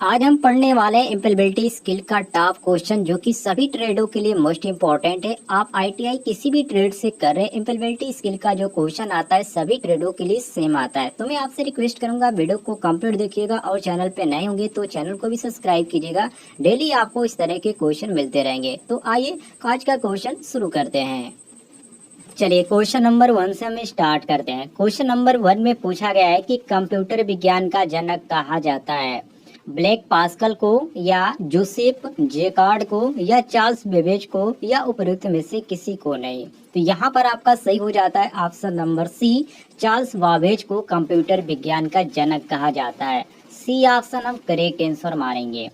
आज हम पढ़ने वाले हैं इम्प्लीमेबिलिटी स्किल का टॉप क्वेश्चन जो कि सभी ट्रेडों के लिए मोस्ट इंपॉर्टेंट है। आप आईटीआई किसी भी ट्रेड से कर रहे हैं, इम्प्लीमेबिलिटी स्किल का जो क्वेश्चन आता है सभी ट्रेडों के लिए सेम आता है। तो मैं आपसे रिक्वेस्ट करूंगा वीडियो को कंप्लीट देखिएगा और चैनल पे नए होंगे तो चैनल को भी सब्सक्राइब कीजिएगा। डेली आपको इस तरह के क्वेश्चन मिलते रहेंगे। तो आइए आज का क्वेश्चन शुरू करते हैं। चलिए क्वेश्चन नंबर 1 से हम स्टार्ट करते हैं। क्वेश्चन नंबर 1 में पूछा गया है कि कंप्यूटर विज्ञान का जनक कहा जाता है ब्लैक पास्कल को या जोसेफ जेकार्ड को या चार्ल्स बेबेज को या उपयुक्त में से किसी को नहीं। तो यहाँ पर आपका सही हो जाता है option number C, Charles Babbage को कंप्यूटर विज्ञान का जनक कहा जाता है। सी ऑप्शन हम करेक्ट आंसर मारेंगे।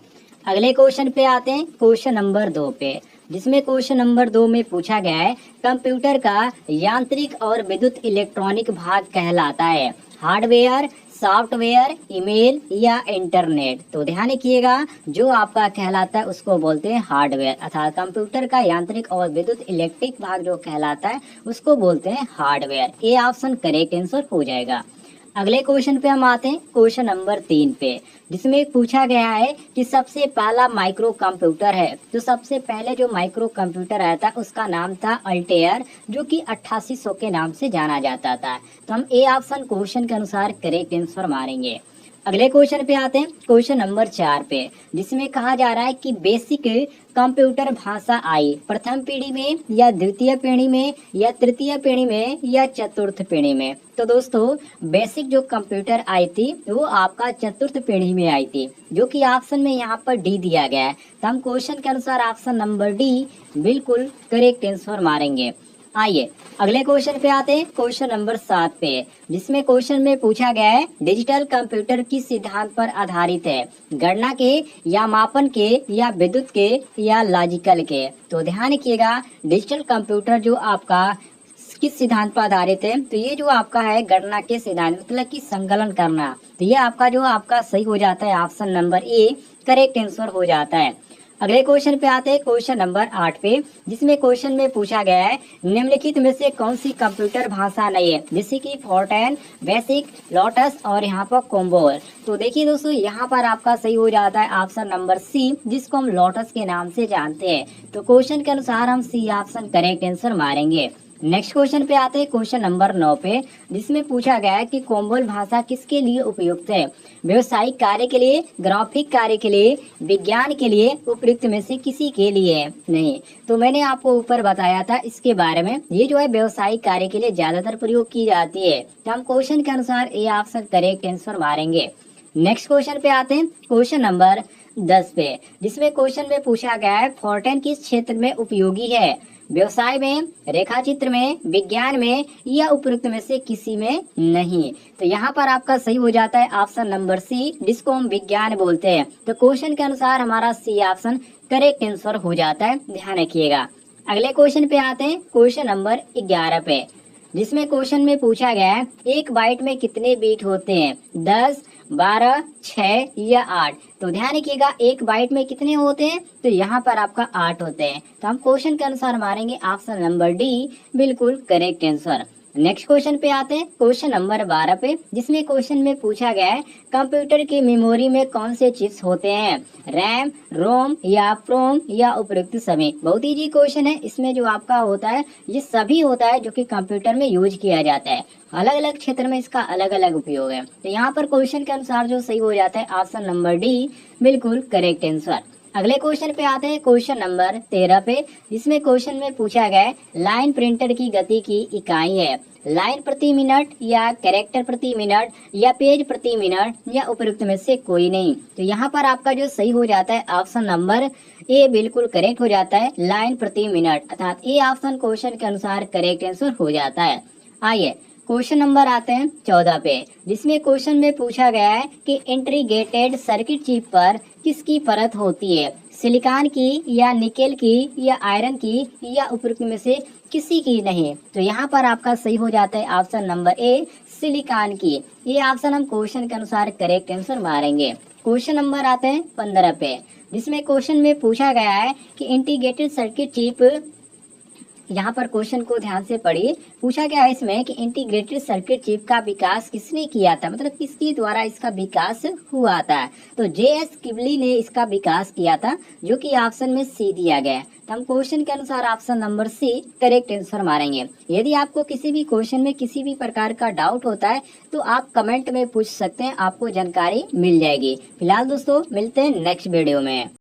अगले क्वेश्चन पे आते हैं, क्वेश्चन नंबर 2 पे, जिसमें क्वेश्चन नंबर 2 में पूछा गया है कंप्यूटर का यांत्रिक और विद्युत इलेक्ट्रॉनिक भाग कहलाता है हार्डवेयर, सॉफ्टवेयर, ईमेल या इंटरनेट। तो ध्यान रखिएगा, जो आपका कहलाता है उसको बोलते हैं हार्डवेयर, अर्थात कंप्यूटर का यांत्रिक और विद्युत इलेक्ट्रिक भाग जो कहलाता है उसको बोलते हैं हार्डवेयर। ये ऑप्शन करेक्ट आंसर हो जाएगा। अगले क्वेश्चन पे हम आते हैं, क्वेश्चन नंबर 3 पे, जिसमें पूछा गया है कि सबसे पहला माइक्रो कंप्यूटर है। तो सबसे पहले जो माइक्रो कंप्यूटर आया था उसका नाम था अल्टेयर, जो कि 8800 के नाम से जाना जाता था। तो हम ए ऑप्शन क्वेश्चन के अनुसार करेक्ट आंसर मारेंगे। अगले क्वेश्चन पे आते हैं, क्वेश्चन नंबर 4 पे, जिसमें कहा जा रहा है कि बेसिक कंप्यूटर भाषा आई प्रथम पीढ़ी में या द्वितीय पीढ़ी में या तृतीय पीढ़ी में या चतुर्थ पीढ़ी में। तो दोस्तों बेसिक जो कंप्यूटर आई थी वो आपका चतुर्थ पीढ़ी में आई थी, जो कि ऑप्शन में यहाँ पर डी दिया गया है। तो हम क्वेश्चन के अनुसार ऑप्शन नंबर डी बिल्कुल करेक्ट आंसर मारेंगे। आइए अगले क्वेश्चन पे आते हैं, क्वेश्चन नंबर 7 पे, जिसमें क्वेश्चन में पूछा गया है डिजिटल कंप्यूटर किस सिद्धांत पर आधारित है, गणना के या मापन के या विद्युत के या लॉजिकल के। तो ध्यान रखिएगा, डिजिटल कंप्यूटर जो आपका किस सिद्धांत पर आधारित है, तो ये जो आपका है गणना के सिद्धांत, मतलब कि संकलन करना। तो ये आपका जो आपका सही हो जाता है, option number A correct answer हो जाता है। अगले क्वेश्चन पे आते हैं, क्वेश्चन नंबर 8 पे, जिसमें क्वेश्चन में पूछा गया है निम्नलिखित में से कौन सी कंप्यूटर भाषा नहीं है, जैसे कि फोर्टेन, बेसिक, लोटस और यहाँ पर कोम्बोर। तो देखिए दोस्तों, यहाँ पर आपका सही हो जाता है ऑप्शन नंबर सी, जिसको हम लोटस के नाम से जानते हैं। तो क्वेश्चन के अनुसार हम सी ऑप्शन करेक्ट आंसर मारेंगे। नेक्स्ट क्वेश्चन पे आते हैं, क्वेश्चन नंबर 9 पे, जिसमें पूछा गया है कि कोम्बोल भाषा किसके लिए उपयुक्त है, व्यवसायिक कार्य के लिए, ग्राफिक कार्य के लिए, विज्ञान के लिए, उपयुक्त में से किसी के लिए नहीं। तो मैंने आपको ऊपर बताया था इसके बारे में, ये जो है व्यवसायिक कार्य के लिए ज्यादातर प्रयोग की जाती है। तो हम क्वेश्चन के अनुसार ए ऑप्शन करेक्ट आंसर मारेंगे। नेक्स्ट क्वेश्चन पे आते हैं, क्वेश्चन नंबर 10 पे, जिसमें क्वेश्चन में पूछा गया है फोर्टेन किस क्षेत्र में उपयोगी है, व्यवसाय में, रेखाचित्र में, विज्ञान में या उपयुक्त में से किसी में नहीं। तो यहाँ पर आपका सही हो जाता है ऑप्शन नंबर सी, जिसको हम विज्ञान बोलते हैं। तो क्वेश्चन के अनुसार हमारा सी ऑप्शन करेक्ट आंसर हो जाता है, ध्यान रखिएगा। अगले क्वेश्चन पे आते हैं, क्वेश्चन नंबर 11 पे, जिसमें क्वेश्चन में पूछा गया है एक बाइट में कितने बीट होते हैं, 10, 12, 6 या 8। तो ध्यान रखिएगा, एक बाइट में कितने होते हैं, तो यहाँ पर आपका 8 होते हैं। तो हम क्वेश्चन के अनुसार मारेंगे ऑप्शन नंबर डी बिल्कुल करेक्ट आंसर। नेक्स्ट क्वेश्चन पे आते हैं, क्वेश्चन नंबर 12 पे, जिसमें क्वेश्चन में पूछा गया है कंप्यूटर की मेमोरी में कौन से चिप्स होते हैं, रैम, रोम या प्रोम या उपयुक्त सभी। बहुत इजी क्वेश्चन है, इसमें जो आपका होता है ये सभी होता है जो कि कंप्यूटर में यूज किया जाता है। अलग अलग क्षेत्र में इसका अलग अलग उपयोग है। तो यहाँ पर क्वेश्चन के अनुसार जो सही हो जाता है ऑप्शन नंबर डी बिल्कुल करेक्ट आंसर। अगले क्वेश्चन पे आते हैं, क्वेश्चन नंबर 13 पे, जिसमें क्वेश्चन में पूछा गया है लाइन प्रिंटर की गति की इकाई है, लाइन प्रति मिनट या कैरेक्टर प्रति मिनट या पेज प्रति मिनट या उपयुक्त में से कोई नहीं। तो यहाँ पर आपका जो सही हो जाता है ऑप्शन नंबर ए बिल्कुल करेक्ट हो जाता है, लाइन प्रति मिनट, अर्थात ए ऑप्शन क्वेश्चन के अनुसार करेक्ट आंसर हो जाता है। आइए क्वेश्चन नंबर आते हैं 14 पे, जिसमें क्वेश्चन में पूछा गया है कि इंटीग्रेटेड सर्किट चिप पर किसकी परत होती है, सिलिकॉन की या निकेल की या आयरन की या उपयुक्त में से किसी की नहीं। तो यहाँ पर आपका सही हो जाता है ऑप्शन नंबर ए सिलिकॉन की। ये ऑप्शन हम क्वेश्चन के अनुसार करेक्ट आंसर मारेंगे। क्वेश्चन नंबर आते हैं 15 पे, जिसमें क्वेश्चन में पूछा गया है कि इंटीग्रेटेड सर्किट चिप यहाँ पर क्वेश्चन को ध्यान से पढ़िए। पूछा गया है इसमें कि इंटीग्रेटेड सर्किट चिप का विकास किसने किया था, मतलब किसके द्वारा इसका विकास हुआ था। तो J.S. किबली ने इसका विकास किया था, जो कि ऑप्शन में सी दिया गया है। तो हम क्वेश्चन के अनुसार option number C correct answer मारेंगे। यदि आपको किसी भी क्वेश्चन में किसी भी प्रकार का डाउट होता है तो आप कमेंट में पूछ सकते हैं, आपको जानकारी मिल जाएगी। फिलहाल दोस्तों मिलते हैं नेक्स्ट वीडियो में।